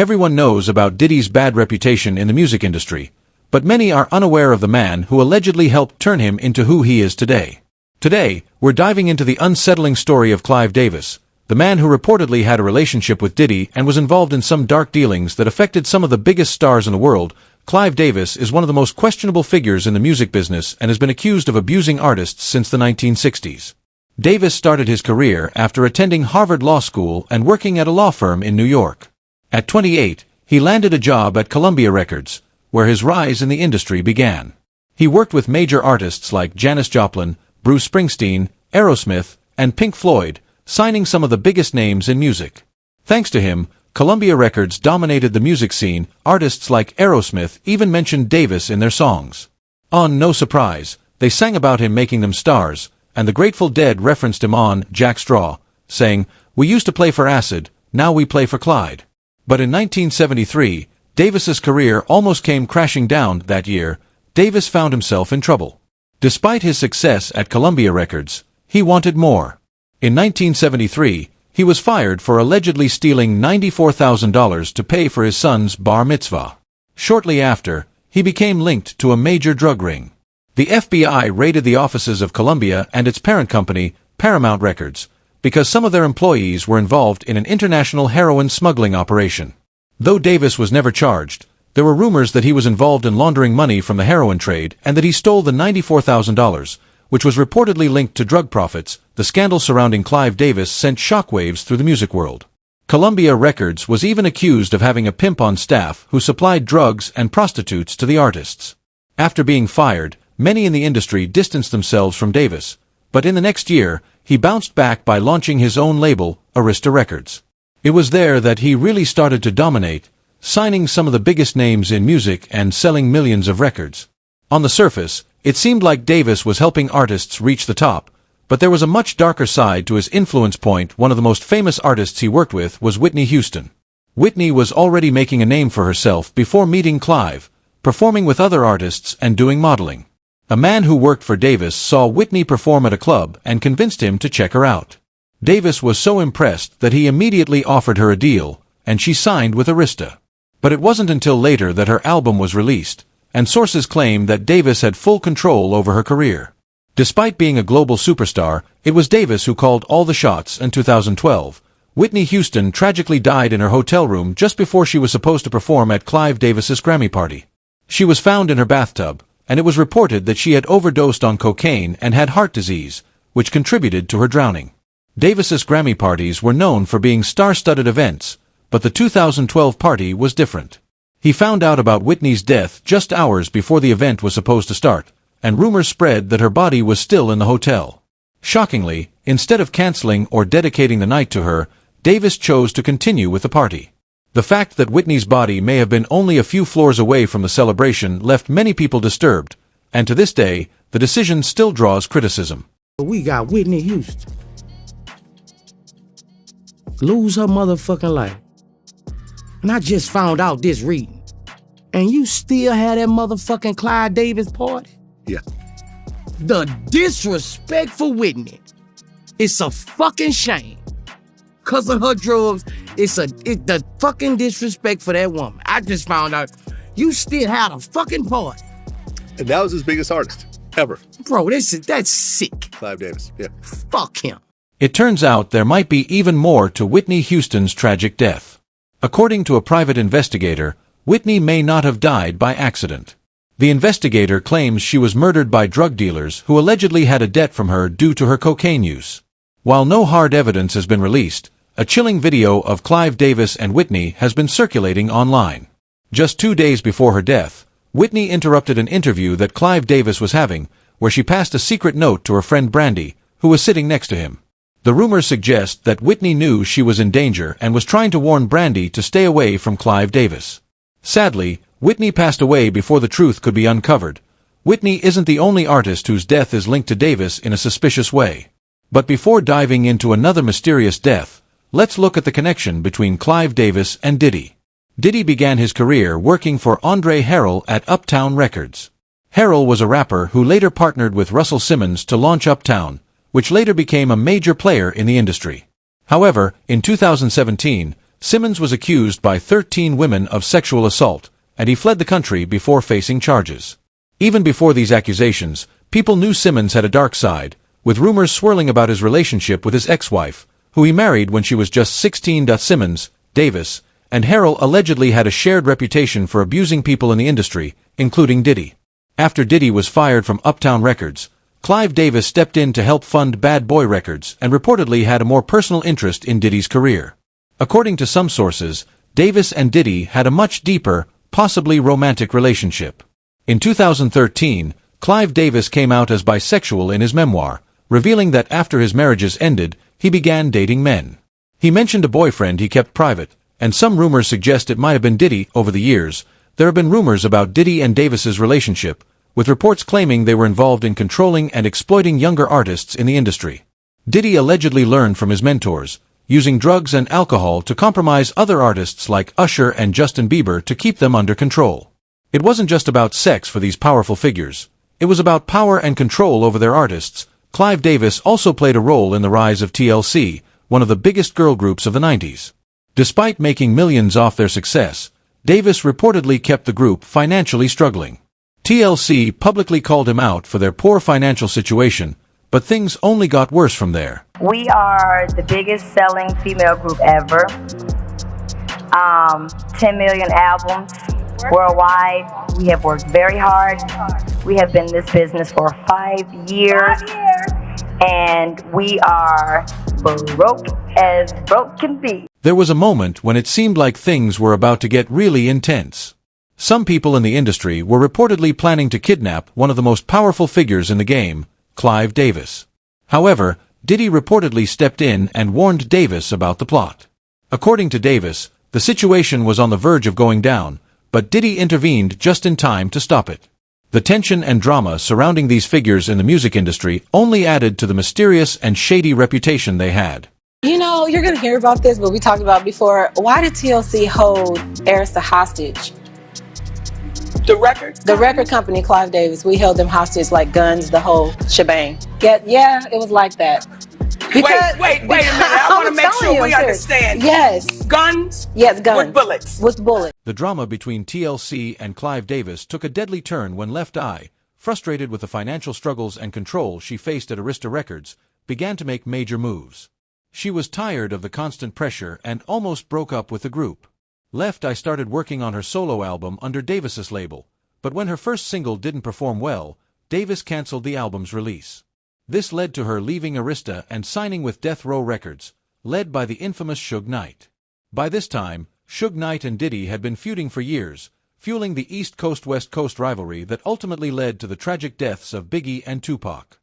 Everyone knows about Diddy's bad reputation in the music industry, but many are unaware of the man who allegedly helped turn him into who he is today. Today, we're diving into the unsettling story of Clive Davis, the man who reportedly had a relationship with Diddy and was involved in some dark dealings that affected some of the biggest stars in the world. Clive Davis is one of the most questionable figures in the music business and has been accused of abusing artists since the 1960s. Davis started his career after attending Harvard Law School and working at a law firm in New York. At 28, he landed a job at Columbia Records, where his rise in the industry began. He worked with major artists like Janis Joplin, Bruce Springsteen, Aerosmith, and Pink Floyd, signing some of the biggest names in music. Thanks to him, Columbia Records dominated the music scene. Artists like Aerosmith even mentioned Davis in their songs. No surprise, they sang about him making them stars, and the Grateful Dead referenced him on Jack Straw, saying, "We used to play for Acid, now we play for Clyde." But in 1973, Davis's career almost came crashing down. That year, Davis found himself in trouble. Despite his success at Columbia Records, he wanted more. In 1973, he was fired for allegedly stealing $94,000 to pay for his son's bar mitzvah. Shortly after, he became linked to a major drug ring. The FBI raided the offices of Columbia and its parent company, Paramount Records, because some of their employees were involved in an international heroin smuggling operation. Though Davis was never charged, there were rumors that he was involved in laundering money from the heroin trade and that he stole the $94,000, which was reportedly linked to drug profits. The scandal surrounding Clive Davis sent shockwaves through the music world. Columbia Records was even accused of having a pimp on staff who supplied drugs and prostitutes to the artists. After being fired, many in the industry distanced themselves from Davis, but in the next year, he bounced back by launching his own label, Arista Records. It was there that he really started to dominate, signing some of the biggest names in music and selling millions of records. On the surface, it seemed like Davis was helping artists reach the top, but there was a much darker side to his influence point. One of the most famous artists he worked with was Whitney Houston. Whitney was already making a name for herself before meeting Clive, performing with other artists and doing modeling. A man who worked for Davis saw Whitney perform at a club and convinced him to check her out. Davis was so impressed that he immediately offered her a deal, and she signed with Arista. But it wasn't until later that her album was released, and sources claim that Davis had full control over her career. Despite being a global superstar, it was Davis who called all the shots. In 2012, Whitney Houston tragically died in her hotel room just before she was supposed to perform at Clive Davis's Grammy party. She was found in her bathtub, and it was reported that she had overdosed on cocaine and had heart disease, which contributed to her drowning. Davis's Grammy parties were known for being star-studded events, but the 2012 party was different. He found out about Whitney's death just hours before the event was supposed to start, and rumors spread that her body was still in the hotel. Shockingly, instead of canceling or dedicating the night to her, Davis chose to continue with the party. The fact that Whitney's body may have been only a few floors away from the celebration left many people disturbed, and to this day, the decision still draws criticism. We got Whitney Houston lose her motherfucking life. And I just found out this reading. And you still had that motherfucking Clive Davis party? Yeah. The disrespect for Whitney. It's a fucking shame. Cause of her drugs, it's the fucking disrespect for that woman. I just found out you still had a fucking party. And that was his biggest artist, ever. Bro, that's sick. Clive Davis, yeah. Fuck him. It turns out there might be even more to Whitney Houston's tragic death. According to a private investigator, Whitney may not have died by accident. The investigator claims she was murdered by drug dealers who allegedly had a debt from her due to her cocaine use. While no hard evidence has been released, a chilling video of Clive Davis and Whitney has been circulating online. Just 2 days before her death, Whitney interrupted an interview that Clive Davis was having, where she passed a secret note to her friend Brandy, who was sitting next to him. The rumors suggest that Whitney knew she was in danger and was trying to warn Brandy to stay away from Clive Davis. Sadly, Whitney passed away before the truth could be uncovered. Whitney isn't the only artist whose death is linked to Davis in a suspicious way. But before diving into another mysterious death, let's look at the connection between Clive Davis and Diddy. Diddy began his career working for Andre Harrell at Uptown Records. Harrell was a rapper who later partnered with Russell Simmons to launch Uptown, which later became a major player in the industry. However, in 2017, Simmons was accused by 13 women of sexual assault, and he fled the country before facing charges. Even before these accusations, people knew Simmons had a dark side, with rumors swirling about his relationship with his ex-wife, who he married when she was just 16. Simmons, Davis, and Harrell allegedly had a shared reputation for abusing people in the industry, including Diddy. After Diddy was fired from Uptown Records, Clive Davis stepped in to help fund Bad Boy Records and reportedly had a more personal interest in Diddy's career. According to some sources, Davis and Diddy had a much deeper, possibly romantic relationship. In 2013, Clive Davis came out as bisexual in his memoir, revealing that after his marriages ended, he began dating men. He mentioned a boyfriend he kept private, and some rumors suggest it might have been Diddy. Over the years, there have been rumors about Diddy and Davis's relationship, with reports claiming they were involved in controlling and exploiting younger artists in the industry. Diddy allegedly learned from his mentors, using drugs and alcohol to compromise other artists like Usher and Justin Bieber to keep them under control. It wasn't just about sex for these powerful figures. It was about power and control over their artists. Clive Davis also played a role in the rise of TLC, one of the biggest girl groups of the 90s. Despite making millions off their success, Davis reportedly kept the group financially struggling. TLC publicly called him out for their poor financial situation, but things only got worse from there. We are the biggest selling female group ever. 10 million albums worldwide. We have worked very hard. We have been in this business for 5 years. And we are broke as broke can be. There was a moment when it seemed like things were about to get really intense. Some people in the industry were reportedly planning to kidnap one of the most powerful figures in the game, Clive Davis. However, Diddy reportedly stepped in and warned Davis about the plot. According to Davis, the situation was on the verge of going down, but Diddy intervened just in time to stop it. The tension and drama surrounding these figures in the music industry only added to the mysterious and shady reputation they had. You know, you're going to hear about this, but we talked about before. Why did TLC hold Arista hostage? The record company, Clive Davis, we held them hostage like guns, the whole shebang. Yeah, it was like that. Because, wait a minute. I want to make sure we understand. Yes. Guns? Yes, guns. With bullets. With bullets. The drama between TLC and Clive Davis took a deadly turn when Left Eye, frustrated with the financial struggles and control she faced at Arista Records, began to make major moves. She was tired of the constant pressure and almost broke up with the group. Left Eye started working on her solo album under Davis's label, but when her first single didn't perform well, Davis canceled the album's release. This led to her leaving Arista and signing with Death Row Records, led by the infamous Suge Knight. By this time, Suge Knight and Diddy had been feuding for years, fueling the East Coast-West Coast rivalry that ultimately led to the tragic deaths of Biggie and Tupac.